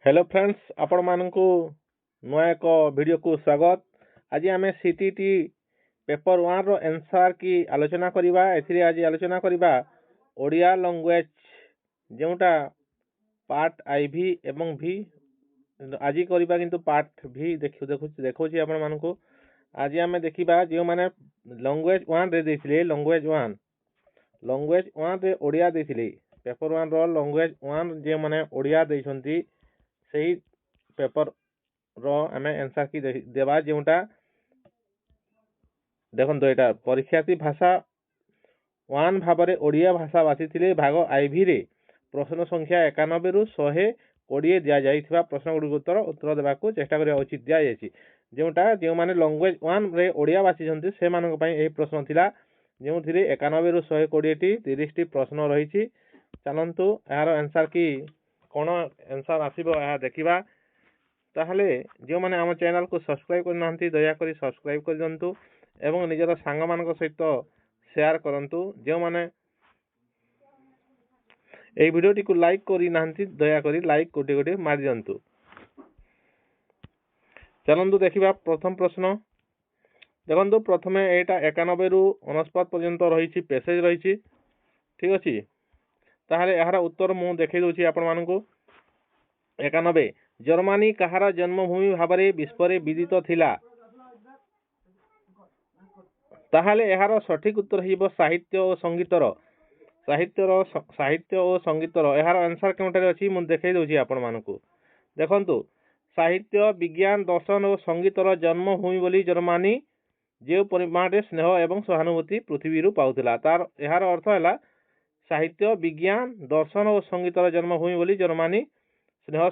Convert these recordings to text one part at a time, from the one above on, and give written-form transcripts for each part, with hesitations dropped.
Hello friends आपण मानकु नुआ एक वीडियो को स्वागत। आज आम सीटीटी पेपर 1 रो आंसर की आलोचना करिबा। एथिरे आज आलोचना करिबा ओडिया लैंग्वेज जोटा पार्ट आई भी एवं भी आज करिबा किंतु पार्ट भी देखौछि आपण मानकु। आज आम देखिबा जो माने लैंग्वेज 1 रे देथिले लैंग्वेज 1 रे ओडिया देथिले पेपर 1 रो लैंग्वेज 1 जे माने ओडिया दैछंती सही पेपर रो आम आंसर की देवा जोटा देखो यहाँ परीक्षार्थी भाषा 1 भाव में ओडिया भाषा बासी भाग आईवी रे प्रश्न संख्या 91 रु 120 दि जाइथिबा प्रश्न गुडी उत्तर देवा चेष्टा करिया उचित दिया जायछि। जोटा जो माने लैंग्वेज 1 रे ओडिया बासी छथि से मानक पई एही प्रश्न थिला जो 91 रु 120 टी 30 टी प्रश्न रही। चलंतु यार आंसर की कौन आंसर आसीबो या देखिबा। ताहले जो माने आम चैनल को सब्सक्राइब करना दया करी सब्सक्राइब कर दियंतु एवं निजर सांग मानक सहित शेयर करंतु। जो माने ए वीडियोटी को लाइक करी नांती दया करी लाइक कोटी कोटी मार दियंतु। चलंतु देखिबा प्रथम प्रश्न। देखंतु प्रथमे एटा 91 रु 49 पर्यंत रही पैसेज रही। ठीक अछि ताहले यार उत्तर मु देखै दोछि आपण मानकु। 91 जर्मनी कहार जन्मभूमि भाव में विश्व में विदित थिला। ताहले यार सठिक उत्तर हिबो साहित्य और संगीतर साहित्य और संगीतर। यार आंसर केउटारे अछि मु देखै दोछि आपण मानकु। देखंतु साहित्य विज्ञान दर्शन और संगीतर जन्मभूमि बोली जर्मनी जो परिमाण रे स्नेह एवं सहानुभूति पृथ्वी रु पाउथिला। तार यार अर्थ हैला साहित्य विज्ञान दर्शन और संगीतर जन्मभूमि बोली जर्मनी स्नेह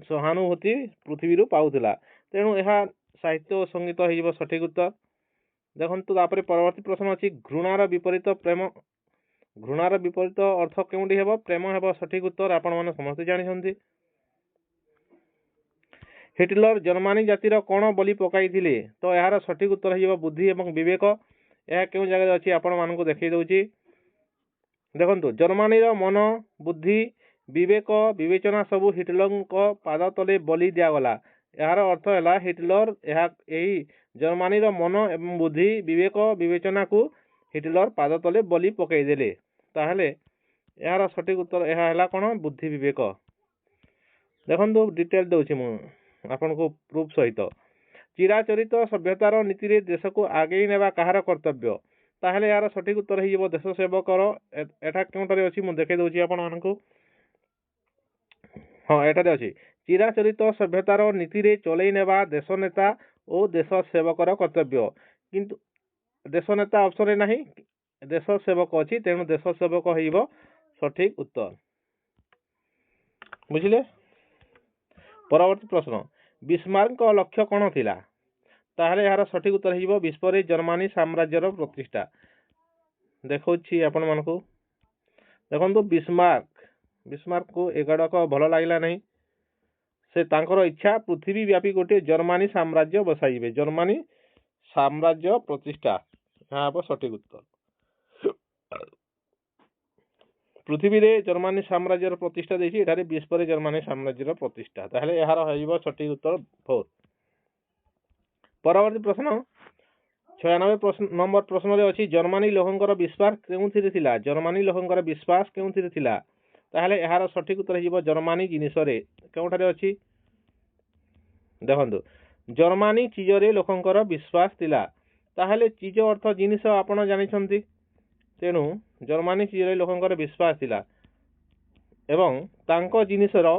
सहानुभूति पृथ्वी रु पाउथिला। तेणु यह साहित्य और संगीत हो सठिक उत्तर। देखंतु तापर परवर्ती प्रश्न अछि घृणार विपरीत प्रेम। घृणार विपरीत अर्थ केउंडी हेबो प्रेम हेबो सठिक उत्तर। आपण माने समस्त जानि छथि। हिटलर जर्मनी जातिर कोन बोली पकाइथिले तो यार सठिक उत्तर हिबो बुद्धि एवं विवेक। यह केउ जगह अछि आपण मानकु देखै दउछि। देखंतु जर्मनी रो मन बुद्धि विवेक विवेचना सबू हिटलर को पाद तले बलि दिया गला। यार अर्थ है हिटलर यही जर्मनी रो मन एवं बुद्धि विवेक विवेचना को हिटलर पाद तले बलि पकईदेले। ताहले यार सठिक उत्तर यह है कौन बुद्धि विवेक। देखो डिटेल दउछि मु आपन को प्रूफ सहित। चिराचरित सभ्यतार नीति रे देश को आगे नेबा कहार कर्तव्य। ताहले यार सठिक उत्तर हिबो देश सेवकर। एटा केउटारे अछि मु देखै दउछि आपन मानकु। हाँ एटारे अछि चिराचरित सभ्यतार नीति रे चलै नेबा देश नेता और देश सेवकर कर्तव्य। किंतु देश नेता ऑप्शन रे नाही देश सेवक अछि तेणु देश सेवक हिबो सठिक उत्तर। बुझिले। परवर्ती प्रश्न बिस्मार्क को लक्ष्य कोन थिला। ताहले यार सठिक उत्तर हिबो विश्व रे जर्मनी साम्राज्यर प्रतिष्ठा। देखौछि आपण मानकु। देखंतु बिस्मार्क को एगड़क भल लागिला नहीं। से तांकर इच्छा पृथ्वी व्यापी गोटे जर्मनी साम्राज्य बसाइबे। जर्मनी साम्राज्य प्रतिष्ठा यहाँ पर सठिक उत्तर। पृथ्वी रे जर्मनी साम्राज्यर प्रतिष्ठा देछि एठारे विश्व रे जर्मनी साम्राज्यर प्रतिष्ठा। ताहले यार हइबो सठिक उत्तर 4। परवर्ती प्रश्न 96 नंबर प्रश्न रे अछि जर्मनी लोकंकर विश्वास केउथिरे थिला। जर्मनी लोकंकर विश्वास केउथिरे थिला। ताहले यार सठिक उत्तर हिबो जर्मनी जिनिस रे केउठारे अछि। देखंतु जर्मनी चीज रे लोकंकर विश्वास थिला। ताहले चीज अर्थ जिनिस आपण जानि छथि। तेणु जर्मनी चीज रे लोकंकर विश्वास थिला एवं तांको जिनिस रो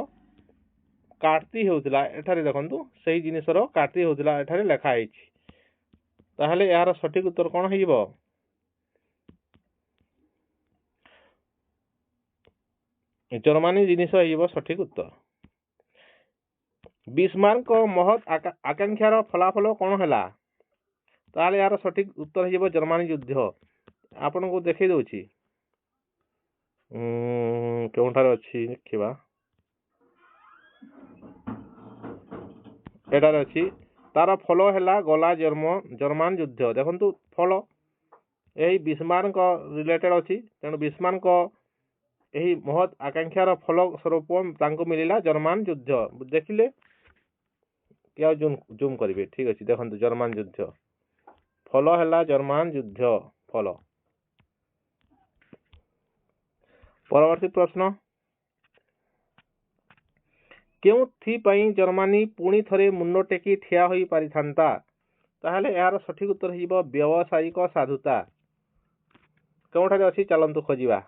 काटती होउथिला। एठारे देखंतु सही जिनिस रो काटती होउथिला एठारे लेखा आइछि। ताहले यार सठिक उत्तर कोन हिबो जर्मनी जिनिस हिबो सठिक उत्तर। बिस्मार्क को महत आकांक्षार फलाफल कोन हला। ताहले यार सठिक उत्तर हिबो जर्मनी युद्ध। आपण को देखै दउछि केउठार अछि देखिबा। एटार अछि तार फल हैला गला जर्मन युद्ध। देखंतु फल यही बिस्मार्क रिलेटेड अछि। तेणु बिस्मार्क ଏହି ମହତ୍ ଆକାଂକ୍ଷାର ଫଳ ସ୍ୱରୂପ ତାଙ୍କୁ ମିଳିଲା ଜର୍ମାନ ଯୁଦ୍ଧ। ଦେଖିଲେ କି ଆଉ ଜୁମ୍ କରିବେ, ଠିକ ଅଛି। ଦେଖନ୍ତୁ ଜର୍ମାନ ଯୁଦ୍ଧ ଫଳ ହେଲା ଜର୍ମାନ ଯୁଦ୍ଧ ଫଳ। ପରବର୍ତ୍ତୀ ପ୍ରଶ୍ନ, କେଉଁଥିପାଇଁ ଜର୍ମାନୀ ପୁଣି ଥରେ ମୁଣ୍ଡ ଟେକି ଠିଆ ହୋଇ ପାରିଥାନ୍ତା? ତାହେଲେ ଏହାର ସଠିକ ଉତ୍ତର ହେଇଯିବ ବ୍ୟବସାୟିକ ସାଧୁତା। କେଉଁଠାରେ ଅଛି ଚାଲନ୍ତୁ ଖୋଜିବା।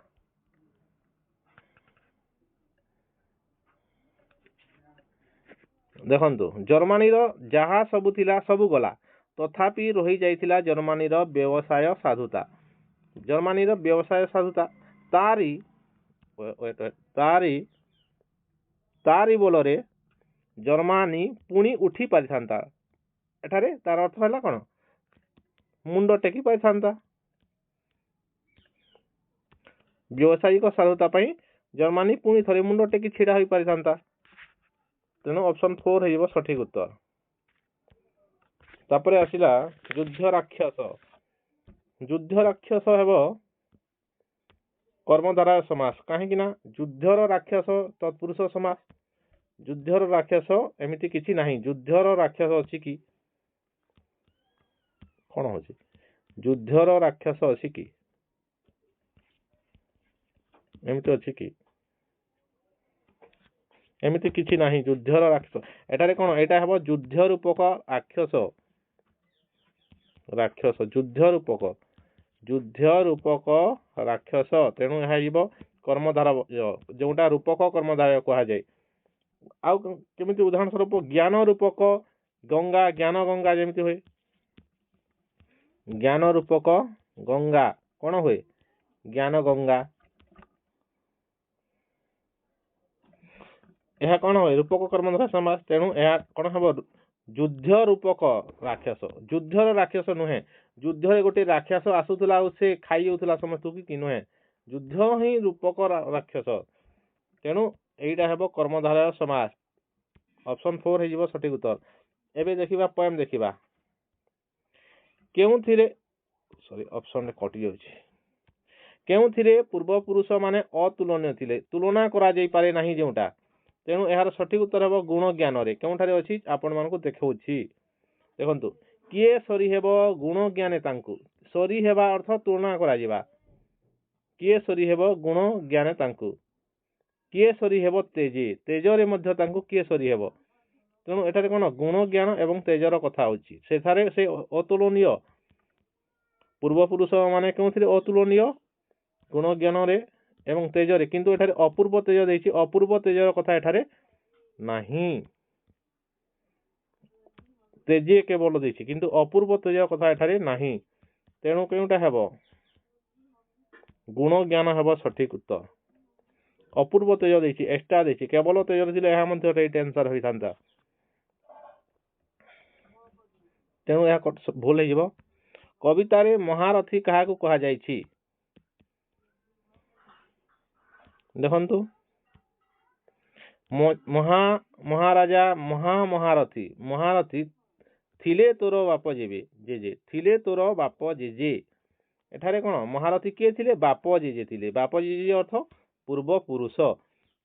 ଦେଖନ୍ତୁ ଜର୍ମାନୀର ଯାହା ସବୁ ଥିଲା ସବୁ ଗଲା, ତଥାପି ରହି ଯାଇଥିଲା ଜର୍ମାନୀର ବ୍ୟବସାୟ ସାଧୁତା। ଜର୍ମାନୀର ବ୍ୟବସାୟ ସାଧୁତା ତାରି ବଳରେ ଜର୍ମାନୀ ପୁଣି ଉଠି ପାରିଥାନ୍ତା। ଏଠାରେ ତାର ଅର୍ଥ ହେଲା କଣ? ମୁଣ୍ଡ ଟେକି ପାରିଥାନ୍ତା। ବ୍ୟବସାୟିକ ସାଧୁତା ପାଇଁ ଜର୍ମାନୀ ପୁଣି ଥରେ ମୁଣ୍ଡ ଟେକି ଛିଡା ହୋଇ ପାରିଥାନ୍ତା। ତେଣୁ ଅପସନ୍ 4 ହେଇଯିବ ସଠିକ ଉତ୍ତର। ତାପରେ ଆସିଲା ଯୁଦ୍ଧ ରାକ୍ଷସ। ଯୁଦ୍ଧ ରାକ୍ଷସ ହେବ କର୍ମଧାରୟ ସମାସ। କାହିଁକି ନା ଯୁଦ୍ଧର ରାକ୍ଷସ ତତ୍ପୁରୁଷ ସମାସ। ଯୁଦ୍ଧର ରାକ୍ଷସ ଏମିତି କିଛି ନାହିଁ। ଯୁଦ୍ଧର ରାକ୍ଷସ ଅଛି କି? କଣ ହଉଛି? ଯୁଦ୍ଧର ରାକ୍ଷସ ଅଛି କି? ଏମିତି ଅଛି କି? ଏମିତି କିଛି ନାହିଁ। ଯୁଦ୍ଧର ରାକ୍ଷସ ଏଠାରେ କଣ? ଏଇଟା ହେବ ଯୁଦ୍ଧ ରୂପକ ରାକ୍ଷସ। ରାକ୍ଷସ ଯୁଦ୍ଧ ରୂପକ ରାକ୍ଷସ। ତେଣୁ ଏହା ଯିବ କର୍ମଧାର, ଯୋଉଟା ରୂପକ କର୍ମଧାରୟ କୁହାଯାଏ। ଆଉ କେମିତି ଉଦାହରଣ ସ୍ୱରୂପ ଜ୍ଞାନ ରୂପକ ଗଙ୍ଗା, ଜ୍ଞାନ ଗଙ୍ଗା ଯେମିତି ହୁଏ। ଜ୍ଞାନ ରୂପକ ଗଙ୍ଗା କଣ ହୁଏ? ଜ୍ଞାନ ଗଙ୍ଗା। ଏହା କଣ ହୁଏ? ରୂପକ କର୍ମଧାରୟ ସମାସ। ତେଣୁ ଏହା କଣ ହେବ? ଯୁଦ୍ଧ ରୂପକ ରାକ୍ଷସ। ଯୁଦ୍ଧର ରାକ୍ଷସ ନୁହେଁ। ଯୁଦ୍ଧରେ ଗୋଟେ ରାକ୍ଷସ ଆସୁଥିଲା ଆଉ ସେ ଖାଇ ଯାଉଥିଲା ସମସ୍ତଙ୍କୁ କି ନୁହେଁ। ଯୁଦ୍ଧ ହିଁ ରୂପକ ରାକ୍ଷସ। ତେଣୁ ଏଇଟା ହେବ କର୍ମଧାରୟ ସମାସ। ଅପସନ୍ 4 ହେଇଯିବ ସଠିକ ଉତ୍ତର। ଏବେ ଦେଖିବା ପଏମ ଦେଖିବା। କେଉଁଥିରେ ଅପସନ୍ କଟି ଯାଉଛି। କେଉଁଥିରେ ପୂର୍ବପୁରୁଷ ମାନେ ଅତୁଳନୀୟ ଥିଲେ? ତୁଳନା କରାଯାଇ ପାରେ ନାହିଁ ଯେଉଁଟା। ତେଣୁ ଏହାର ସଠିକ ଉତ୍ତର ହେବ ଗୁଣ ଜ୍ଞାନରେ। କେଉଁଠାରେ ଅଛି ଆପଣ ମାନଙ୍କୁ ଦେଖାଉଛି। ଦେଖନ୍ତୁ କିଏ ସରି ହେବ ଗୁଣ ଜ୍ଞାନେ ତାଙ୍କୁ। ସରି ହେବା ଅର୍ଥ ତୁଳନା କରାଯିବା। କିଏ ସରି ହେବ ଗୁଣ ଜ୍ଞାନେ ତାଙ୍କୁ। କିଏ ସରି ହେବ ତେଜେ। ତେଜରେ ମଧ୍ୟ ତାଙ୍କୁ କିଏ ସରି ହେବ। ତେଣୁ ଏଠାରେ କଣ? ଗୁଣ ଜ୍ଞାନ ଏବଂ ତେଜର କଥା ହଉଛି। ସେଠାରେ ସେ ଅତୁଳନୀୟ। ପୂର୍ବପୁରୁଷ ମାନେ କେଉଁଥିରେ ଅତୁଳନୀୟ? ଗୁଣ ଜ୍ଞାନରେ ଏବଂ ତେଜରେ। କିନ୍ତୁ ଏଠାରେ ଅପୂର୍ବ ତେଜ ଦେଇଛି। ଅପୂର୍ବ ତେଜର କଥା ଏଠାରେ ନାହିଁ। ତେଜେ କେବଳ ଦେଇଛି କିନ୍ତୁ ଅପୂର୍ବ ତେଜ କଥା ଏଠାରେ ନାହିଁ। ତେଣୁ କେଉଁଟା ହେବ? ଗୁଣ ଜ୍ଞାନ ହେବ ସଠିକ ଉତ୍ତର। ଅପୂର୍ବ ତେଜ ଦେଇଛି, ଏକ୍ସଟ୍ରା ଦେଇଛି। କେବଳ ତେଜ ଥିଲେ ଏହା ମଧ୍ୟ ରାଇଟ୍ ଆନ୍ସର ହୋଇଥାନ୍ତା। ତେଣୁ ଏହା ଭୁଲ ହେଇଯିବ। କବିତାରେ ମହାରଥୀ କାହାକୁ କୁହାଯାଇଛି? ଦେଖନ୍ତୁ ମହାରାଜା ମହାରଥୀ। ମହାରଥୀ ଥିଲେ ତୋର ବାପ ଜେଜେ। ଥିଲେ ତୋର ବାପ ଜେଜେ। ଏଠାରେ କଣ? ମହାରଥୀ କିଏ ଥିଲେ? ବାପ ଜେଜେ ଥିଲେ। ବାପ ଜେଜେ ଅର୍ଥ ପୂର୍ବ ପୁରୁଷ।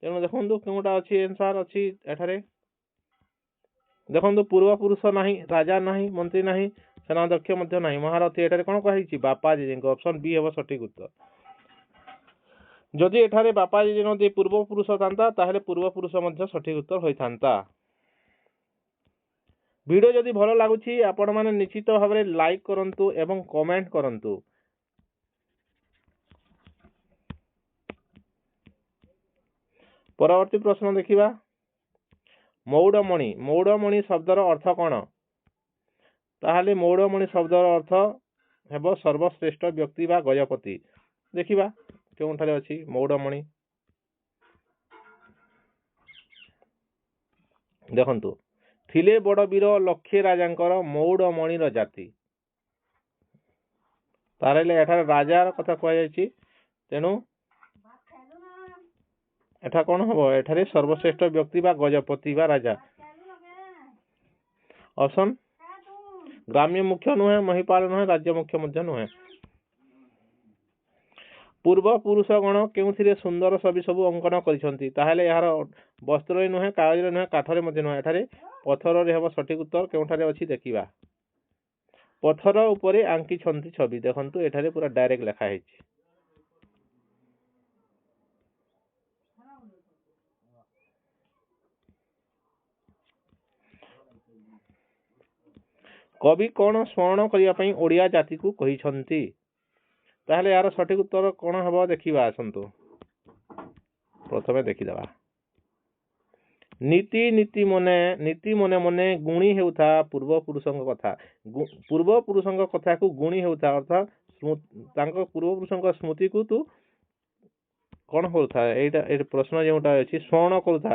ତେଣୁ ଦେଖନ୍ତୁ କେଉଁଟା ଅଛି ଆନ୍ସର ଅଛି ଏଠାରେ। ଦେଖନ୍ତୁ ପୂର୍ବ ପୁରୁଷ ନାହିଁ, ରାଜା ନାହିଁ, ମନ୍ତ୍ରୀ ନାହିଁ, ସେନାଧ୍ୟକ୍ଷ ମଧ୍ୟ ନାହିଁ। ମହାରଥୀ ଏଠାରେ କଣ କୁହାଯାଇଛି? ବାପା ଜେଜେଙ୍କ। ଅପସନ୍ ବି ହେବ ସଠିକ ଉତ୍ତର। ଯଦି ଏଠାରେ ବାପା ଜେଜେ ନ ଦେଇ ପୂର୍ବ ପୁରୁଷ ଥାନ୍ତା ତାହେଲେ ପୂର୍ବ ପୁରୁଷ ମଧ୍ୟ ସଠିକ ଉତ୍ତର ହୋଇଥାନ୍ତା। ଭିଡ଼ିଓ ଯଦି ଭଲ ଲାଗୁଛି ଆପଣ ମାନେ ନିଶ୍ଚିତ ଭାବରେ ଲାଇକ୍ କରନ୍ତୁ ଏବଂ କମେଣ୍ଟ କରନ୍ତୁ। ପରବର୍ତ୍ତୀ ପ୍ରଶ୍ନ ଦେଖିବା। ମୌଡମଣି। ମୌଡମଣି ଶବ୍ଦର ଅର୍ଥ କଣ? ତାହେଲେ ମୌଡମଣି ଶବ୍ଦର ଅର୍ଥ ହେବ ସର୍ବଶ୍ରେଷ୍ଠ ବ୍ୟକ୍ତି ବା ଗଜପତି। ଦେଖିବା କେଉଁଠାରେ ଅଛି ମୌଡମଣି। ଦେଖନ୍ତୁ ଥିଲେ ବଡ଼ ବୀର ଲକ୍ଷେ ରାଜାଙ୍କର ମୌଡମଣିର ଜାତି। ତାହେଲେ ଏଠାରେ ରାଜାର କଥା କୁହାଯାଇଛି। ତେଣୁ ଏଠା କଣ ହବ? ଏଠାରେ ସର୍ବଶ୍ରେଷ୍ଠ ବ୍ୟକ୍ତି ବା ଗଜପତି ବା ରାଜା। ଅପସନ୍ ଗ୍ରାମ୍ୟ ମୁଖ୍ୟ ନୁହେଁ, ମହିପାଳ ନୁହେଁ, ରାଜ୍ୟ ମୁଖ୍ୟ ମଧ୍ୟ ନୁହେଁ। ପୂର୍ବପୁରୁଷଗଣ କେଉଁଥିରେ ସୁନ୍ଦର ଛବି ସବୁ ଅଙ୍କନ କରିଛନ୍ତି? ତାହେଲେ ଏହାର ବସ୍ତ୍ରରେ ନୁହେଁ, କାଗଜରେ ନୁହେଁ, କାଠରେ ମଧ୍ୟ ନୁହେଁ, ଏଠାରେ ପଥରରେ ହେବ ସଠିକ ଉତ୍ତର। କେଉଁଠାରେ ଅଛି ଦେଖିବା। ପଥର ଉପରେ ଆଙ୍କିଛନ୍ତି ଛବି। ଦେଖନ୍ତୁ ଏଠାରେ ପୁରା ଡାଇରେକ୍ଟ ଲେଖା ହେଇଛି। କବି କଣ ସ୍ମରଣ କରିବା ପାଇଁ ଓଡ଼ିଆ ଜାତିକୁ କହିଛନ୍ତି? ତାହେଲେ ଏହାର ସଠିକ ଉତ୍ତର କଣ ହେବ ଦେଖିବା। ଆସନ୍ତୁ ପ୍ରଥମେ ଦେଖିଦେବା। ନୀତି ମନେ ମନେ ଗୁଣି ହେଉଥା ପୂର୍ବପୁରୁଷଙ୍କ କଥା। ପୂର୍ବପୁରୁଷଙ୍କ କଥାକୁ ଗୁଣି ହେଉଥା ଅର୍ଥାତ୍ ତାଙ୍କ ପୂର୍ବପୁରୁଷଙ୍କ ସ୍ମୃତିକୁ ତୁ କଣ କରୁଥା। ଏଇଟା ପ୍ରଶ୍ନ ଯେଉଁଟା ଅଛି ସ୍ମରଣ କରୁଥା।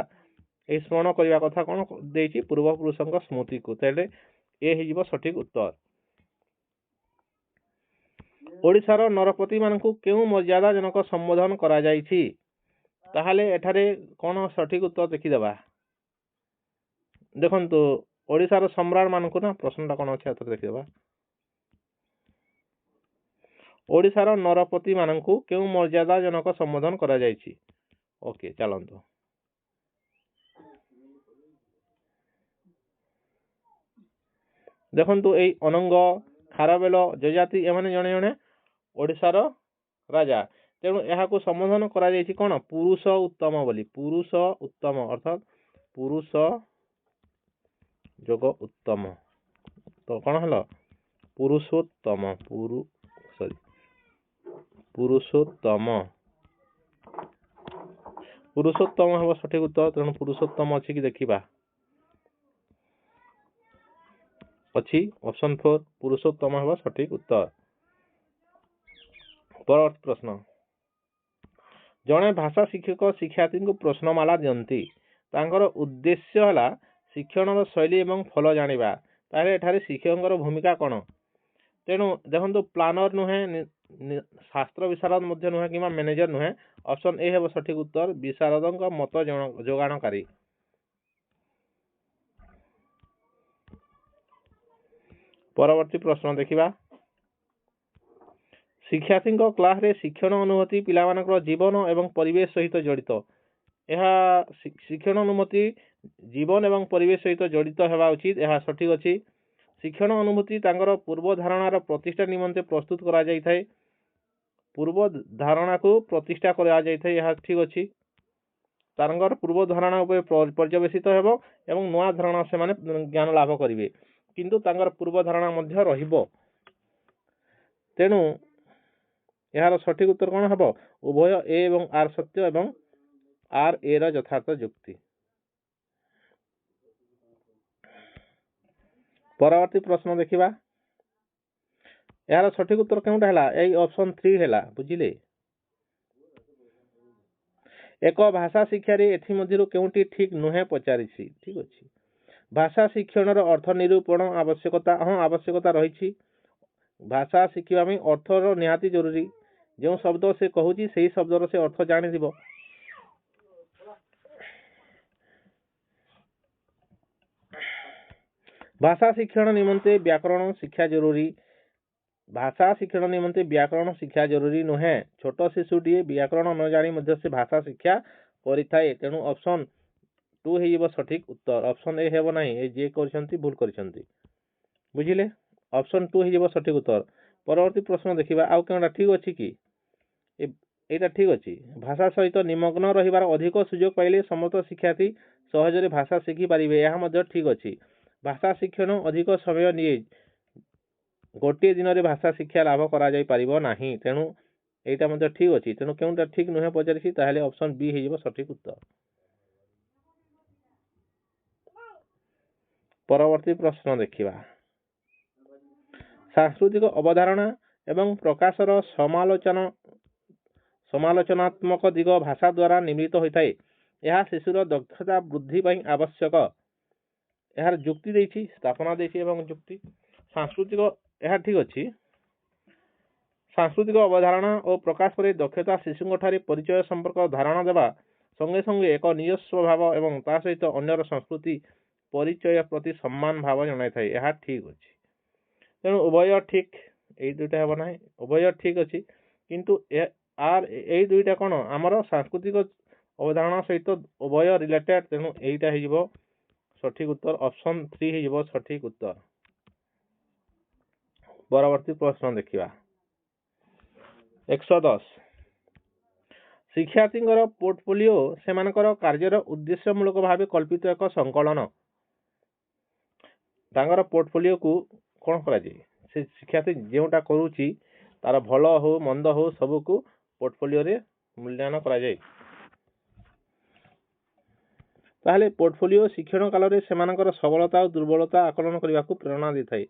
এই ସ୍ମରଣ କରିବା କଥା କଣ ଦେଇଛି? ପୂର୍ବପୁରୁଷଙ୍କ ସ୍ମୃତିକୁ। ତାହେଲେ ଏ ହେଇଯିବ ସଠିକ ଉତ୍ତର। ଓଡ଼ିଶାର ନରପତି ମାନଙ୍କୁ କେଉଁ ମର୍ଯ୍ୟାଦା ଜନକ ସମ୍ବୋଧନ କରାଯାଇଛି? ତାହେଲେ ଏଠାରେ କଣ ସଠିକ ଉତ୍ତର ଦେଖିଦେବା। ଦେଖନ୍ତୁ ଓଡ଼ିଶାର ସମ୍ରାଟ ମାନଙ୍କୁ ନା ପ୍ରଶ୍ନଟା କଣ ଅଛି ଏଥର ଦେଖିଦେବା। ଓଡ଼ିଶାର ନରପତି ମାନଙ୍କୁ କେଉଁ ମର୍ଯ୍ୟାଦା ଜନକ ସମ୍ବୋଧନ କରାଯାଇଛି? ଓକେ ଚାଲନ୍ତୁ। ଦେଖନ୍ତୁ ଏଇ ଅନଙ୍ଗ, ଖାରବେଳ, ଯଯାତି ଏମାନେ ଜଣେ ଜଣେ ଓଡ଼ିଶାର ରାଜା। ତେଣୁ ଏହାକୁ ସମ୍ବୋଧନ କରାଯାଇଛି କଣ? ପୁରୁଷ ଉତ୍ତମ ବୋଲି। ପୁରୁଷ ଉତ୍ତମ ଅର୍ଥାତ୍ ପୁରୁଷ ଯୋଗ ଉତ୍ତମ। ତ କଣ ହେଲା? ପୁରୁଷୋତ୍ତମ। ପୁରୁଷୋତ୍ତମ ହେବ ସଠିକ ଉତ୍ତର। ତେଣୁ ପୁରୁଷୋତ୍ତମ ଅଛି କି ଦେଖିବା। ଅଛି ଅପସନ୍ 4 ପୁରୁଷୋତ୍ତମ ହେବ ସଠିକ ଉତ୍ତର। ପରବର୍ତ୍ତୀ ପ୍ରଶ୍ନ। ଜଣେ ଭାଷା ଶିକ୍ଷକ ଶିକ୍ଷାର୍ଥୀଙ୍କୁ ପ୍ରଶ୍ନମାଳା ଦିଅନ୍ତି। ତାଙ୍କର ଉଦ୍ଦେଶ୍ୟ ହେଲା ଶିକ୍ଷଣର ଶୈଳୀ ଏବଂ ଫଳ ଜାଣିବା। ତାହେଲେ ଏଠାରେ ଶିକ୍ଷକଙ୍କର ଭୂମିକା କଣ? ତେଣୁ ଦେଖନ୍ତୁ ପ୍ଲାନର ନୁହେଁ, ଶାସ୍ତ୍ର ବିଶାରଦ ମଧ୍ୟ ନୁହେଁ, କିମ୍ବା ମ୍ୟାନେଜର ନୁହେଁ। ଅପସନ୍ ଏ ହେବ ସଠିକ ଉତ୍ତର। ବିଶାରଦଙ୍କ ମତ ଯୋଗାଣକାରୀ। ପରବର୍ତ୍ତୀ ପ୍ରଶ୍ନ ଦେଖିବା। ଶିକ୍ଷାର୍ଥୀଙ୍କ କ୍ଲାସରେ ଶିକ୍ଷଣ ଅନୁଭୂତି ପିଲାମାନଙ୍କର ଜୀବନ ଏବଂ ପରିବେଶ ସହିତ ଜଡ଼ିତ। ଏହା ଶିକ୍ଷଣ ଅନୁଭୂତି ଜୀବନ ଏବଂ ପରିବେଶ ସହିତ ଜଡ଼ିତ ହେବା ଉଚିତ। ଏହା ସଠିକ ଅଛି। ଶିକ୍ଷଣ ଅନୁଭୂତି ତାଙ୍କର ପୂର୍ବ ଧାରଣାର ପ୍ରତିଷ୍ଠା ନିମନ୍ତେ ପ୍ରସ୍ତୁତ କରାଯାଇଥାଏ। ପୂର୍ବ ଧାରଣାକୁ ପ୍ରତିଷ୍ଠା କରାଯାଇଥାଏ। ଏହା ଠିକ ଅଛି। ତାଙ୍କର ପୂର୍ବ ଧାରଣା ଉପରେ ପର୍ଯ୍ୟବେସିତ ହେବ ଏବଂ ନୂଆ ଧାରଣା ସେମାନେ ଜ୍ଞାନ ଲାଭ କରିବେ, କିନ୍ତୁ ତାଙ୍କର ପୂର୍ବ ଧାରଣା ମଧ୍ୟ ରହିବ। ତେଣୁ ଏହାର ସଠିକ ଉତ୍ତର କଣ ହେବ? ଉଭୟ ଏ ଏବଂ ଆର୍ ସତ୍ୟ ଏବଂ ଆର୍ ଏ ର ଯଥାର୍ଥ ଯୁକ୍ତି। ପରବର୍ତ୍ତୀ ପ୍ରଶ୍ନ ଦେଖିବା। ଏହାର ସଠିକ ଉତ୍ତର କେଉଁଟା ହେଲା? ଏଇ ଅପସନ୍ 3 ହେଲା। ବୁଝିଲେ? ଏକ ଭାଷା ଶିକ୍ଷାରେ ଏଥି ମଧ୍ୟରୁ କେଉଁଟି ଠିକ ନୁହେଁ ପଚାରିଛି। ଠିକ ଅଛି। ଭାଷା ଶିକ୍ଷଣର ଅର୍ଥ ନିରୂପଣ ଆବଶ୍ୟକତା। ହଁ, ଆବଶ୍ୟକତା ରହିଛି। ଭାଷା ଶିଖିବା ପାଇଁ ଅର୍ଥର ନିହାତି ଜରୁରୀ। ଯେଉଁ ଶବ୍ଦ ସେ କହୁଛି ସେହି ଶବ୍ଦର ସେ ଅର୍ଥ ଜାଣିଥିବ। ଭାଷା ଶିକ୍ଷଣ ନିମନ୍ତେ ବ୍ୟାକରଣ ଶିକ୍ଷା ଜରୁରୀ। ଭାଷା ଶିକ୍ଷଣ ନିମନ୍ତେ ବ୍ୟାକରଣ ଶିକ୍ଷା ଜରୁରୀ ନୁହେଁ। ଛୋଟ ଶିଶୁଟିଏ ବ୍ୟାକରଣ ନ ଜାଣି ମଧ୍ୟ ସେ ଭାଷା ଶିକ୍ଷା କରିଥାଏ। ତେଣୁ ଅପସନ୍ 2 ହେଇଯିବ ସଠିକ ଉତ୍ତର। ଅପସନ୍ ଏ ହେବ ନାହିଁ। ଏ ଯିଏ କରିଛନ୍ତି ଭୁଲ କରିଛନ୍ତି। ବୁଝିଲେ? ଅପସନ୍ 2 ହେଇଯିବ ସଠିକ ଉତ୍ତର। ପରବର୍ତ୍ତୀ ପ୍ରଶ୍ନ ଦେଖିବା। ଆଉ କେଉଁଟା ଠିକ ଅଛି କି? ଏଇଟା ଠିକ ଅଛି। ଭାଷା ସହିତ ନିମଗ୍ନ ରହିବାର ଅଧିକ ସୁଯୋଗ ପାଇଲେ ସମସ୍ତ ଶିକ୍ଷାର୍ଥୀ ସହଜରେ ଭାଷା ଶିଖିପାରିବେ। ଏହା ମଧ୍ୟ ଠିକ ଅଛି। ଭାଷା ଶିକ୍ଷଣ ଅଧିକ ସମୟ ନିଏ। ଗୋଟିଏ ଦିନରେ ଭାଷା ଶିକ୍ଷା ଲାଭ କରାଯାଇ ପାରିବ ନାହିଁ। ତେଣୁ ଏଇଟା ମଧ୍ୟ ଠିକ ଅଛି। ତେଣୁ କେଉଁଟା ଠିକ ନୁହେଁ ପଚାରିଛି? ତାହେଲେ ଅପସନ୍ ବି ହେଇଯିବ ସଠିକ ଉତ୍ତର। ପରବର୍ତ୍ତୀ ପ୍ରଶ୍ନ ଦେଖିବା। ସାଂସ୍କୃତିକ ଅବଧାରଣା ଏବଂ ପ୍ରକାଶର ସମାଲୋଚନାତ୍ମକ ଦିଗ ଭାଷା ଦ୍ୱାରା ନିର୍ମିତ ହୋଇଥାଏ। ଏହା ଶିଶୁର ଦକ୍ଷତା ବୃଦ୍ଧି ପାଇଁ ଆବଶ୍ୟକ। ଏହାର ଯୁକ୍ତି ଦେଇଛି, ସ୍ଥାପନା ଦେଇଛି ଏବଂ ଯୁକ୍ତି। ସାଂସ୍କୃତିକ, ଏହା ଠିକ ଅଛି। ସାଂସ୍କୃତିକ ଅବଧାରଣା ଓ ପ୍ରକାଶ ପରେ ଦକ୍ଷତା ଶିଶୁଙ୍କଠାରେ ପରିଚୟ ସମ୍ପର୍କ ଧାରଣା ଦେବା ସଙ୍ଗେ ସଙ୍ଗେ ଏକ ନିଜସ୍ୱ ଭାବ ଏବଂ ତା ସହିତ ଅନ୍ୟର ସଂସ୍କୃତି ପରିଚୟ ପ୍ରତି ସମ୍ମାନ ଭାବ ଜଣାଇଥାଏ। ଏହା ଠିକ ଅଛି। ତେଣୁ ଉଭୟ ଠିକ। ଏଇ ଦୁଇଟା ହେବ ନାହିଁ। ଉଭୟ ଠିକ ଅଛି, କିନ୍ତୁ आर एई दुईटा कौन आमर सांस्कृतिक अवधारणा सहित उभय रिलेटेड तेणु एईटा हो सठिक उत्तर ऑप्शन 3 हो सठिक उत्तर। परवर्ती प्रश्न देखिबा 110 शिक्षार्थी पोर्टफोलियो सेमानकर कार्यर उद्देश्यमूलक भाव कल्पित एक संकलन तांगर पोर्टफोलियो को कौन करा जाए से शिक्षार्थी जोटा करूची तार भल हो मंद हो सब को पोर्टफोलियो रे मूल्यांकन करा जाए। ताहले पोर्टफोलियो शिक्षण काल रे सेमानकर सबलता और दुर्बलता आकलन करने को प्रेरणा दी थाए।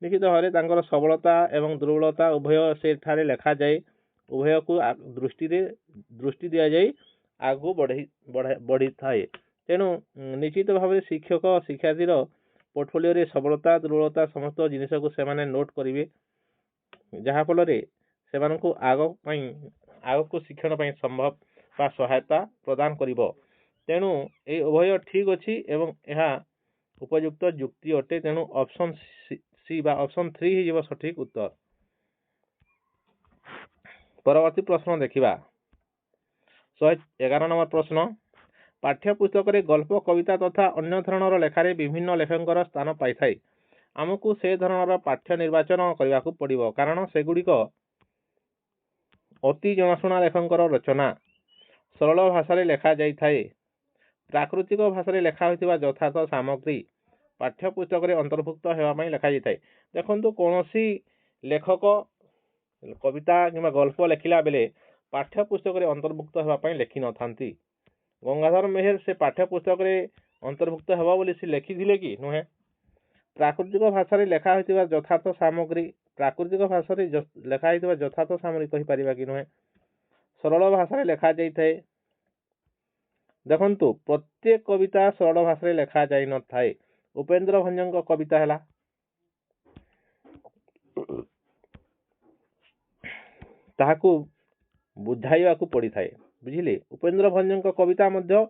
निश्चित भाव तांकर सबलता एवं दुर्बलता उभय से ठारे लेखा जाए उभय को दृष्टि दि जाए आगु बढ़ी थाए। तेणु निश्चित भाव शिक्षक शिक्षार्थी पोर्टफोलियो रे सबलता दुर्बलता समस्त जिनिस को सेमाने नोट करेंगे जहाँ फल सेमान को आग को शिक्षण पाई संभव बा सहायता प्रदान करिवो। तेणु ए उभय ठीक अच्छी एवं यह उपयुक्त जुक्ति अटे। तेणु ऑप्शन सी बा ऑप्शन 3 हो सठिक उत्तर। परवर्ती प्रश्न देखिबा 111 नंबर प्रश्न पाठ्यपुस्तक रे गल्प कविता तथा अन्य धरणर लेखारे विभिन्न लेखकर स्थान पाई थाए। आमको से धरणर पाठ्य निर्वाचन करने को पड़िबो कारण सेगुड़िक अति जनाशुना लेखकर रचना सरल भाषा रे लेखा जाई थाए। प्राकृतिक भाषा रे लेखा होइतिबा यथार्थ सामग्री पाठ्यपुस्तक रे अंतर्भुक्त हेबा पई लेखा जाई थाए। देखंतु कोनोसी लेखक कविता किंबा गल्प लेखिला बेले पाठ्यपुस्तक रे अंतर्भुक्त हेबा पई लेखि न थांती। गंगाधर मेहर से पाठ्यपुस्तक रे अंतर्भुक्त हेबा बोली से लेखिथिले कि नुहे। प्राकृतिक भाषा रे लेखा होइतिबा यथार्थ सामग्री प्राकृतिक भाषा रे लेखा होइतिबा यथार्थ सामग्री कहि परिबा कि नुहे। सरल भाषा रे लेखा जाई थाए। देखंतु प्रत्येक कविता सरल भाषा रे लेखा जाई न थाए। उपेंद्र भंजक कविता हैला ताहाकू बुझाइवा को पड़ी थाए बुझिले। उपेंद्र भंजक कविता मध्य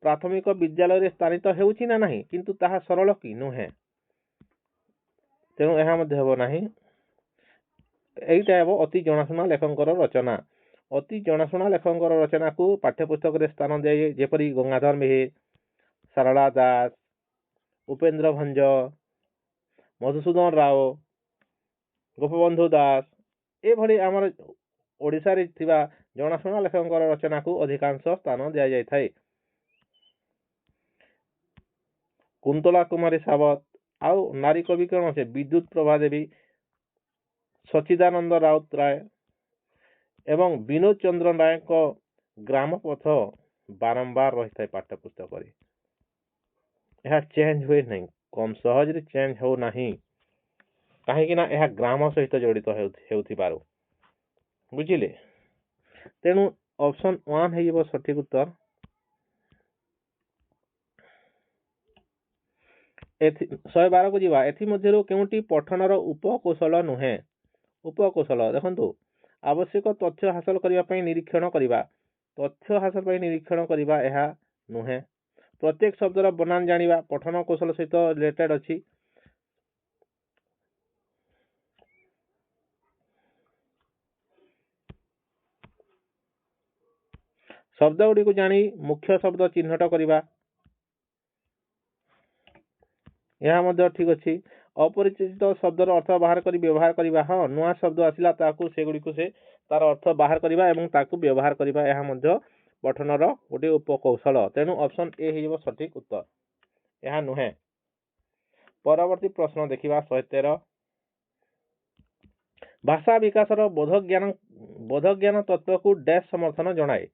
प्राथमिक विद्यालय रे स्थानित हेउची ना नहीं किंतु ताहा सरल कि नुहे। तेणु यह मध्य हेबो नाही। एइटा हेबो अति जनाशुना लेखकर रचना। अति जनाशुना लेखकर रचना को पाठ्यपुस्तक रे स्थान दिए जेपरि गंगाधर मेहेर सारला दास उपेंद्र भंज मधुसूदन राव गोपबंधु दास एभली आमर ओडिशा रे थिबा जनाशुना लेखकर रचना को अधिकांश स्थान दिया जाय थाए। कुंतला कुमारी सावत आउ नारी कवि कौन से विद्युत प्रभा देवी सच्चिदानंद राउत राय एवं विनोद चंद्र नायक ग्राम पथ बारंबार रही है पाठ्यपुस्तक रे। यह चेंज हुए नहीं कम सहज रे चेंज हो नहीं कहीं ना यह ग्राम सहित जड़ित हेउथिबारु बुझिले। तेणु ऑप्शन 1 है सठिक उत्तर। 112 को जीवा एथि मध्यरु केउटी पठनर उपकौशल नुहे। उपकौशल देखंतु आवश्यक तथ्य हासिल करिवा पई निरीक्षण करिवा तथ्य हासिल पई निरीक्षण करिवा एहा नुहे। प्रत्येक शब्दर बनान जानिबा पठन कौशल सहित रिलेटेड अछि। शब्द गुडी को जानी मुख्य शब्द चिन्हट करिवा यह मध्य ठीक अच्छी। अपरिचित शब्दर अर्थ बाहर कर व्यवहार करवा हाँ नुआ शब्द आसला ताकू सेगुड़ी को से तार अर्थ बाहर करवा एवं ताकू व्यवहार करवा यह मध्य पठनर गोटे उपकौशल। तेणु ऑप्शन ए हो सठिक उत्तर यह नुहे। परवर्ती प्रश्न देखिबा 113 भाषा विकासर बोधज्ञान तत्व को डैश समर्थन जनाए।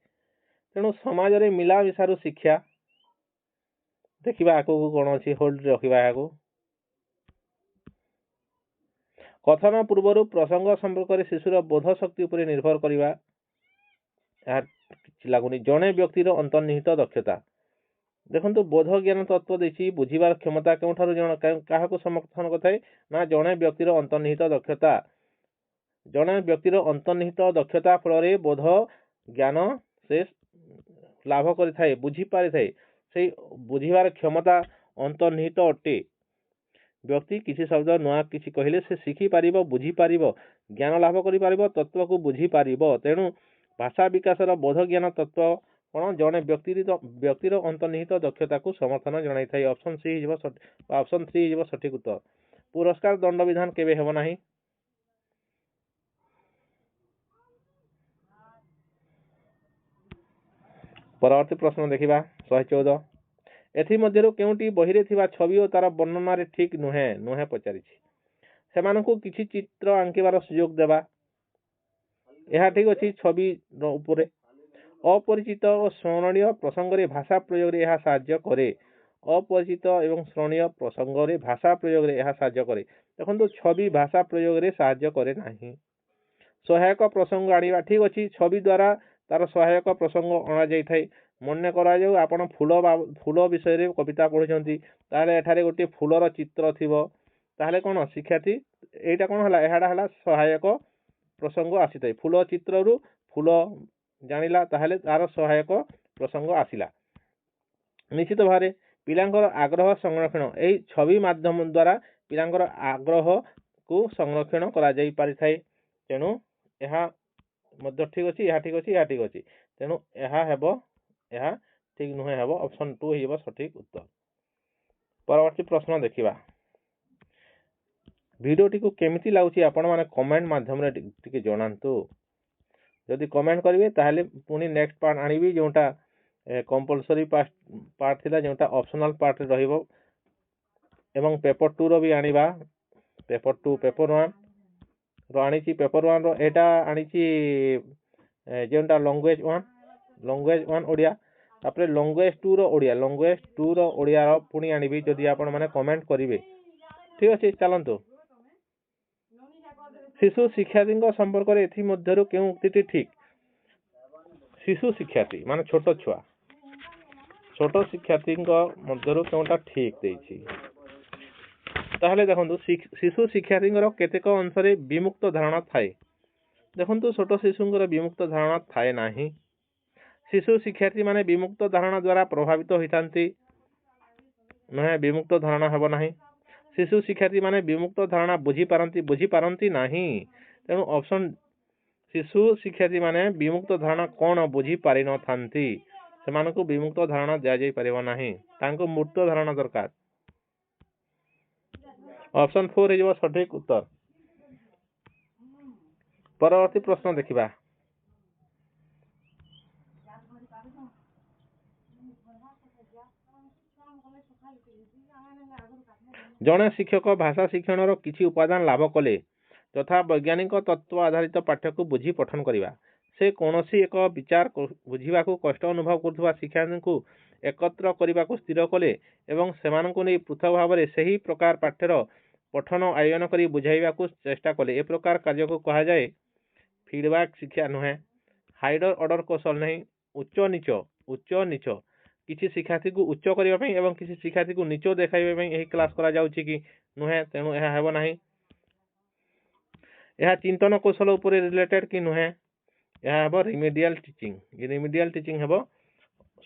तेणु समाज रे मिला मिसारु शिक्षा देखिबा आगो कौन अच्छी होल्ड रखा है। कथन पूर्वर प्रसंग संपर्क शिशुर बोध शक्ति उपर निर्भर करवा लगुनि। जड़े व्यक्तिर अंतर्निहित दक्षता देखो बोध ज्ञान तत्व देखिए बुझीबार क्षमता क्योंठार क्या समर्थन करें ना जड़े व्यक्तिर अंतर्निहित दक्षता। जड़े व्यक्तिर अंतर्निहित दक्षता फल बोध ज्ञान से लाभ करें बुझी पारि थाए से बुझीबार क्षमता अंतर्निहित अटे। व्यक्ति किसी शब्द नुआ किसी कहले से शिखि पारिबो बुझी पारिबो ज्ञान लाभ करि पारिबो तत्व को बुझी पारिबो। तेणु भाषा विकासर बोध ज्ञान तत्व कौन जड़े व्यक्तिर अंतर्निहित दक्षता को समर्थन जन था। ऑप्शन सी ऑप्शन 3 सठिक उत्तर। पुरस्कार दंड विधान केबे हेब नाही। परवर्ती प्रश्न देखिबा 114 एथि मध्यरु केउटी बहिरे थिबा छवि और तार वर्णना रे ठीक नुहे नुहे पचारिछि सेमानकु किछि चित्र आंकिबार सुयोग देबा यह ठीक अछि। छवि उपरे अपरिचित और स्मरणीय प्रसंग रे भाषा प्रयोग रे यह साहाय्य करे। अपरिचित एवं स्मरणीय प्रसंग रे भाषा प्रयोग रे यह साहाय्य करे। देखंतु छवि भाषा प्रयोग रे साहाय्य करे नाही। सहायक प्रसंग आनिबा ठीक अछि। छवि द्वारा तार सहायक प्रसंग अणा जाई थाई। मन करा जाऊ आपण फूल विषय रे कविता पढुचंती ताले एठारे गोटे फूलर चित्र थिबो ताले कोन शिक्षार्थी एटा कोन हला एहाडा हला सहायक प्रसंग आसी थाई। फूल चित्र रु फूल जानिला ताले तार सहायक प्रसंग आसिला। निश्चित भारे पिलांकर आग्रह संरक्षण एई छवि माध्यम द्वारा पिलांकर आग्रह को संरक्षण करा जाई पारि थाई। तेनु एहा मध्य ठीक अछि एहा ठीक अछि एहा ठीक अछि। तेनु एहा हेबो एहा ठीक नुहे हेबो। ऑप्शन 2 हेबो सठिक उत्तर। परवर्ती प्रश्न देखिबा वीडियो टी को केमिति लाउची आपण माने कमेंट माध्यम रे टिके जणांतु। जदि कमेंट करिवे ताहले पुनी नेक्स्ट पार्ट आनिबी जोंटा कंपलसरी पार्ट थिला जोंटा ऑप्शनल पार्ट रे रहिबो एवं पेपर 2 रो भी आनिबा। पेपर 2 पेपर 1 रो आनिची पेपर 1 रो एटा आनिची जोंटा लैंग्वेज 1 ओडिया तापरे लैंग्वेज 2 रो ओडिया रो पुनी आनिबी जदि आपण माने कमेंट करिवे। ठीक अछि चलंतु। शिशु शिक्षार्थी संपर्क रे एथि मध्यरु केउ उक्तिटी ठीक। शिशु शिक्षार्थी माने छोटो छुआ छोटो शिक्षार्थी मध्यरु केउटा ठीक देछि ताहले देखंतु शिशु शिक्षार्थी केतेक अंश रे विमुक्त धारणा थाए। देखंतु छोटो शिशुंकर विमुक्त धारणा थाए नाही। शिशु शिक्षार्थी माने विमुक्त धारणा द्वारा प्रभावित होइतांती नहे विमुक्त धारणा हेबो नाही। शिशु शिक्षार्थी माने विमुक्त धारणा बुझी पारंती नाही। तेनु ऑप्शन शिशु शिक्षार्थी माने विमुक्त धारणा कोन बुझी पारि न थांती सेमानकु विमुक्त धारणा दिया जाई परिबो नाही। तांको मुक्त धारणा दरकार। ऑप्शन 4 हेजो सठिक उत्तर। परवर्ती प्रश्न देखिबा जड़े शिक्षक भाषा शिक्षण रो किछि उपादान लाभ कले तथा वैज्ञानिक तत्व आधारित पाठ्य को बुझी पठन करिबा से कोनोसी एक विचार बुझीबा को कष्ट अनुभव करथुवा शिक्षार्थी को एकत्र करिबा को स्थिर कले एवं सेमान को नै पृथक भाव रे सही प्रकार पाठ्यर पठन आयोजन करी बुझाइबा को चेष्टा कले। ए प्रकार कार्य को कहा जाए फीडबैक शिक्षा नुहे। हाइडर ऑर्डर कौशल नहीं। उच्च नीच किसी शिक्षार्थी को उच्च करिबा पई एवं किसी शिक्षार्थी को नीच देखाइबा पई एही क्लास करा जाउची कि नुहे। तेनु एहा हेबो नाही। यह चिंतन कौशल उपरे रिलेटेड कि नुहे। यह हेबो रिमेडियल टीचिंग। रिमेडियल टीचिंग हेबो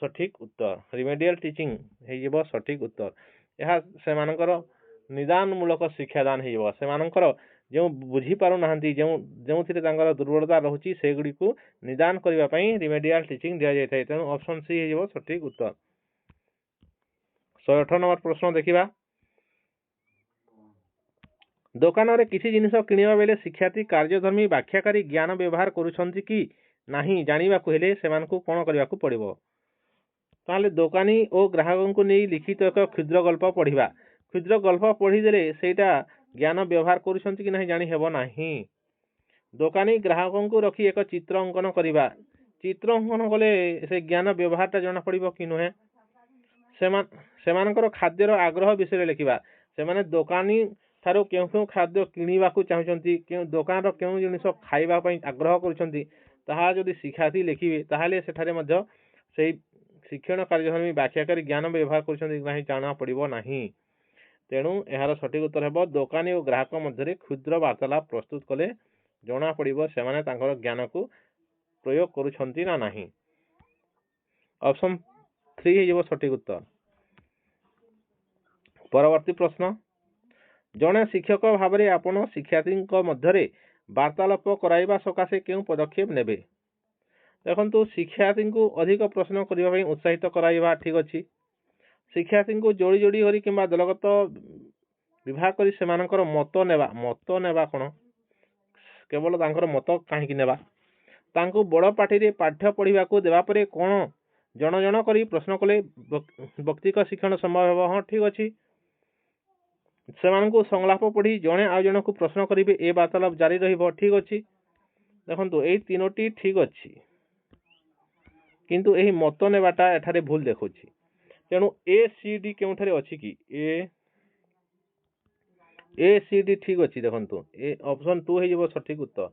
सठिक उत्तर। रिमेडियल टीचिंग हेइबो सठिक उत्तर। यह सेमानकर निदान मूलक शिक्षादान हेइबो। सेमानकर जो बुझी पारु नाहंती जो थिरे तांकर दुर्बलता रहुची सेगुडी को निदान करिबा पई रिमेडियल टीचिंग दिया जाय थाय। तेनु ऑप्शन सी हेइबो सठिक उत्तर। 118 नंबर प्रश्न देखिबा दुकान रे किसी जिनिस किनिबा बेले शिक्षार्थी कार्यधर्मी व्याख्याकारी ज्ञान व्यवहार करूछंती कि नाही जानिबा को हेले सेमान को कोन करिबा को पड़िबो। ताले दुकानी और ग्राहक को नहीं लिखित एक क्षुद्र गल्प पढ़िबा। क्षुद्र गल्प पढ़ी देले सेटा ज्ञान व्यवहार करूछंती कि नाही जानि हेबो नाही। दुकानी ग्राहक को रखी एक चित्र अंकन करिबा। चित्र अंकन कले से ज्ञान व्यवहार ता जणा पड़िबो कि नुहे। सेमानकर खाद्यर आग्रह विषय लिखिबा। सेमाने दुकानी थारो केउ खाद्य किनिबा को चाहउछंती केउ दुकान रो केउ जिनिस खाइबा पई आग्रह करूछंती ताहा जदि शिक्षार्थी लिखिबे ताहाले सेठारे मध्ये सेही शिक्षण कार्यधर्मी व्याख्याकारी ज्ञान व्यवहार करूछंती कि नाही जाना पड़िबो नाही। तेणु एहार सठिक उत्तर हेबो दुकानी और ग्राहक मध्य क्षुद्र वार्तालाप प्रस्तुत कले जना पड़िबो सेमाने तांकर ज्ञान को प्रयोग करूछंती ना नाही। ऑप्शन 3 हेइबो सठिक उत्तर। परवर्ती प्रश्न जड़े शिक्षक भाव में आपण शिक्षार्थी मध्य वार्तालाप कराइबा सकाशे केउ पदक्षेप नेबे। ଦେଖନ୍ତୁ ଶିକ୍ଷାର୍ଥୀଙ୍କୁ ଅଧିକ ପ୍ରଶ୍ନ କରିବା ପାଇଁ ଉତ୍ସାହିତ କରାଇବା ଠିକ୍ ଅଛି। ଶିକ୍ଷାର୍ଥୀଙ୍କୁ ଯୋଡ଼ି ଯୋଡ଼ି କରି କିମ୍ବା ଦଳଗତ ବିଭାଗ କରି ସେମାନଙ୍କର ମତ ନେବା କ'ଣ କେବଳ ତାଙ୍କର ମତ କାହିଁକି ନେବା, ତାଙ୍କୁ ବଡ଼ ପାଟିରେ ପାଠ୍ୟ ପଢ଼ିବାକୁ ଦେବା ପରେ କ'ଣ ଜଣ ଜଣ କରି ପ୍ରଶ୍ନ କଲେ ବ୍ୟକ୍ତିଗତ ଶିକ୍ଷଣ ସମ୍ଭବ ହେବ? ହଁ ଠିକ୍ ଅଛି। ସେମାନଙ୍କୁ ସଂଳାପ ପଢ଼ି ଜଣେ ଆଉ ଜଣଙ୍କୁ ପ୍ରଶ୍ନ କରିବେ, ଏ ବାର୍ତ୍ତାଳାପ ଜାରି ରହିବ, ଠିକ୍ ଅଛି। ଦେଖନ୍ତୁ ଏଇ ତିନୋଟି ଠିକ୍ ଅଛି, କିନ୍ତୁ ଏହି ମତ ନେବାଟା ଏଠାରେ ଭୁଲ ଦେଖୁଛି। ତେଣୁ ACD କେଉଁଠାରେ ଅଛି କି? ACD ଠିକ୍ ଅଛି। ଦେଖନ୍ତୁ ଅପସନ୍ 2 ହେଇଯିବ ସଠିକ୍ ଉତ୍ତର।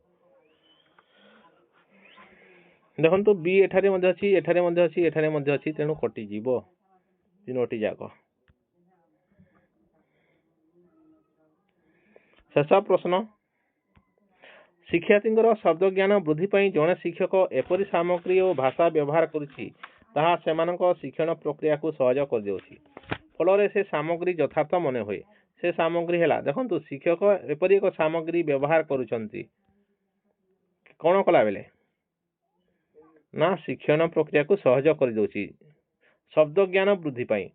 ଦେଖନ୍ତୁ B ଏଠାରେ ମଧ୍ୟ ଅଛି, ଏଠାରେ ମଧ୍ୟ ଅଛି, ଏଠାରେ ମଧ୍ୟ ଅଛି, ତେଣୁ କଟିଯିବ ତିନୋଟି ଯାକ। ଶେଷ ପ୍ରଶ୍ନ, ଶିକ୍ଷାର୍ଥୀଙ୍କର ଶବ୍ଦ ଜ୍ଞାନ ବୃଦ୍ଧି ପାଇଁ ଜଣେ ଶିକ୍ଷକ ଏପରି ସାମଗ୍ରୀ ଓ ଭାଷା ବ୍ୟବହାର କରୁଛି ତାହା ସେମାନଙ୍କ ଶିକ୍ଷଣ ପ୍ରକ୍ରିୟାକୁ ସହଜ କରିଦେଉଛି, ଫଳରେ ସେ ସାମଗ୍ରୀ ଯଥାର୍ଥ ମନେ ହୁଏ। ସେ ସାମଗ୍ରୀ ହେଲା, ଦେଖନ୍ତୁ ଶିକ୍ଷକ ଏପରି ଏକ ସାମଗ୍ରୀ ବ୍ୟବହାର କରୁଛନ୍ତି, କ'ଣ କଲାବେଳେ ନା ଶିକ୍ଷଣ ପ୍ରକ୍ରିୟାକୁ ସହଜ କରିଦେଉଛି ଶବ୍ଦ ଜ୍ଞାନ ବୃଦ୍ଧି ପାଇଁ।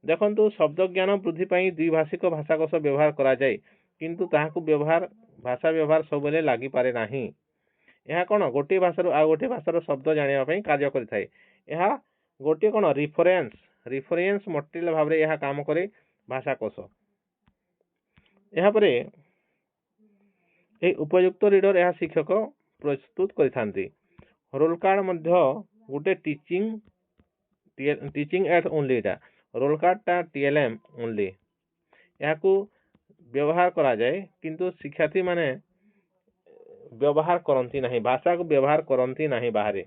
ଦେଖନ୍ତୁ ଶବ୍ଦ ଜ୍ଞାନ ବୃଦ୍ଧି ପାଇଁ ଦ୍ୱିଭାଷିକ ଭାଷାକୋଷ ବ୍ୟବହାର କରାଯାଏ, କିନ୍ତୁ ତାହାକୁ ଭାଷା ବ୍ୟବହାର ସବୁବେଳେ ଲାଗିପାରେ ନାହିଁ। ଏହା କ'ଣ ଗୋଟିଏ ଭାଷାରୁ ଆଉ ଗୋଟିଏ ଭାଷାର ଶବ୍ଦ ଜାଣିବା ପାଇଁ କାର୍ଯ୍ୟ କରିଥାଏ। ଏହା ଗୋଟିଏ କ'ଣ ରିଫରେନ୍ସ ମଟେରିଆଲ ଭାବରେ ଏହା କାମ କରେ ଭାଷାକୋଷ। ଏହାପରେ ଏହି ଉପଯୁକ୍ତ ରିଡର ଏହା ଶିକ୍ଷକ ପ୍ରସ୍ତୁତ କରିଥାନ୍ତି। ରୋଲ କାର୍ଡ ମଧ୍ୟ ଗୋଟେ ଟିଚିଂ ଏଡ୍ ଓନ୍ଲି, ଏଟା ରୋଲ କାର୍ଡଟା TLM ଓନ୍ଲି, ଏହାକୁ ବ୍ୟବହାର କରାଯାଏ, କିନ୍ତୁ ଶିକ୍ଷାର୍ଥୀମାନେ ବ୍ୟବହାର କରନ୍ତି ନାହିଁ, ଭାଷାକୁ ବ୍ୟବହାର କରନ୍ତି ନାହିଁ ବାହାରେ।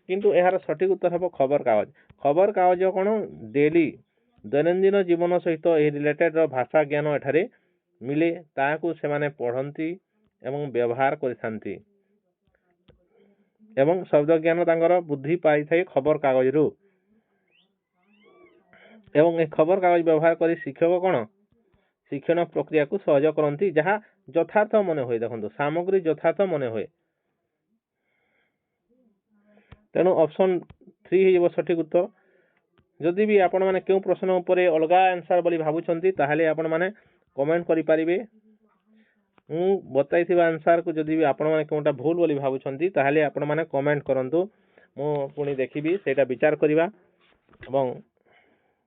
କିନ୍ତୁ ଏହାର ସଠିକ୍ ଉତ୍ତର ହେବ ଖବରକାଗଜ। ଖବରକାଗଜ କ'ଣ ଦୈନନ୍ଦିନ ଜୀବନ ସହିତ ଏହି ରିଲେଟେଡ୍ ଭାଷା ଜ୍ଞାନ ଏଠାରେ ମିଳେ, ତାହାକୁ ସେମାନେ ପଢ଼ନ୍ତି ଏବଂ ବ୍ୟବହାର କରିଥାନ୍ତି ଏବଂ ଶବ୍ଦ ଜ୍ଞାନ ତାଙ୍କର ବୃଦ୍ଧି ପାଇଥାଏ ଖବରକାଗଜରୁ। ଏବଂ ଏ ଖବରକାଗଜ ବ୍ୟବହାର କରି ଶିକ୍ଷକ କ'ଣ ଶିକ୍ଷଣ ପ୍ରକ୍ରିୟାକୁ ସହଜ କରନ୍ତି, ଯାହା ଯଥାର୍ଥ ମନେ ହୁଏ। ଦେଖନ୍ତୁ ସାମଗ୍ରୀ ଯଥାର୍ଥ ମନେ ହୁଏ, ତେଣୁ ଅପସନ୍ 3 ହେଇଯିବ ସଠିକ୍ ଉତ୍ତର। ଯଦି ବି ଆପଣମାନେ କେଉଁ ପ୍ରଶ୍ନ ଉପରେ ଅଲଗା ଆନ୍ସର ବୋଲି ଭାବୁଛନ୍ତି ତାହେଲେ ଆପଣମାନେ କମେଣ୍ଟ କରିପାରିବେ। ମୁଁ ବତାଇଥିବା ଆନ୍ସରକୁ ଯଦି ବି ଆପଣମାନେ କେଉଁଟା ଭୁଲ ବୋଲି ଭାବୁଛନ୍ତି ତାହେଲେ ଆପଣମାନେ କମେଣ୍ଟ କରନ୍ତୁ, ମୁଁ ପୁଣି ଦେଖିବି, ସେଇଟା ବିଚାର କରିବା। ଏବଂ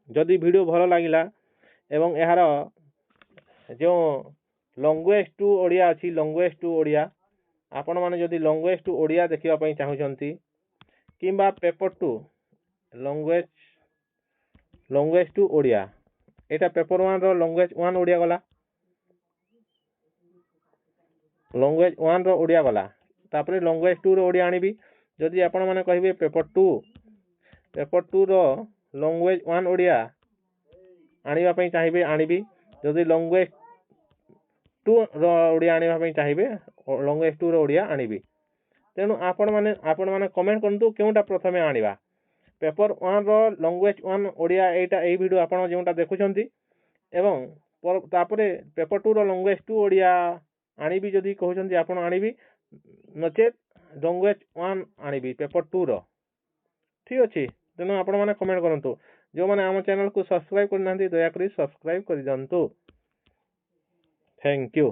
ଯଦି ଭିଡ଼ିଓ ଭଲ ଲାଗିଲା ଏବଂ ଏହାର ଯେଉଁ ଲାଙ୍ଗୁଏଜ୍ ଟୁ ଓଡ଼ିଆ ଅଛି, ଲାଙ୍ଗୁଏଜ୍ ଟୁ ଓଡ଼ିଆ, ଆପଣମାନେ ଯଦି ଲାଙ୍ଗୁଏଜ୍ ଟୁ ଓଡ଼ିଆ ଦେଖିବା ପାଇଁ ଚାହୁଁଛନ୍ତି କିମ୍ବା ପେପର୍ 2 ଲାଙ୍ଗୁଏଜ୍ ଟୁ ଓଡ଼ିଆ, ଏଇଟା ପେପର୍ 1ର ଲାଙ୍ଗୁଏଜ୍ 1 ଓଡ଼ିଆ ଗଲା, ଲାଙ୍ଗୁଏଜ୍ 1ର ଓଡ଼ିଆ ଗଲା, ତାପରେ ଲାଙ୍ଗୁଏଜ୍ 2ର ଓଡ଼ିଆ ଆଣିବି। ଯଦି ଆପଣମାନେ କହିବେ ପେପର୍ 2ର ଲାଙ୍ଗୁଏଜ୍ 1 ଓଡ଼ିଆ ଆଣିବା ପାଇଁ ଚାହିଁବେ ଆଣିବି, ଯଦି ଲାଙ୍ଗୁଏଜ୍ 2ର ଓଡ଼ିଆ ଆଣିବା ପାଇଁ ଚାହିଁବେ ଲାଙ୍ଗୁଏଜ୍ 2ର ଓଡ଼ିଆ ଆଣିବି। ତେଣୁ ଆପଣମାନେ କମେଣ୍ଟ କରନ୍ତୁ କେଉଁଟା ପ୍ରଥମେ ଆଣିବା। ପେପର୍ 1ର ଲାଙ୍ଗୁଏଜ୍ 1 ଓଡ଼ିଆ ଏଇ ଭିଡ଼ିଓ ଆପଣ ଯେଉଁଟା ଦେଖୁଛନ୍ତି, ଏବଂ ତାପରେ ପେପର୍ 2ର ଲାଙ୍ଗୁଏଜ୍ 2 ଓଡ଼ିଆ ଆଣିବି ଯଦି କହୁଛନ୍ତି ଆପଣ ଆଣିବି, ନଚେତ୍ ଲାଙ୍ଗୁଏଜ୍ 1 ଆଣିବି ପେପର୍ 2ର, ଠିକ୍ ଅଛି। ତେଣୁ ଆପଣମାନେ କମେଣ୍ଟ କରନ୍ତୁ। ଯେଉଁମାନେ ଆମ ଚ୍ୟାନେଲକୁ ସବସ୍କ୍ରାଇବ୍ କରିନାହାନ୍ତି ଦୟାକରି ସବସ୍କ୍ରାଇବ୍ କରିଦିଅନ୍ତୁ। Thank you.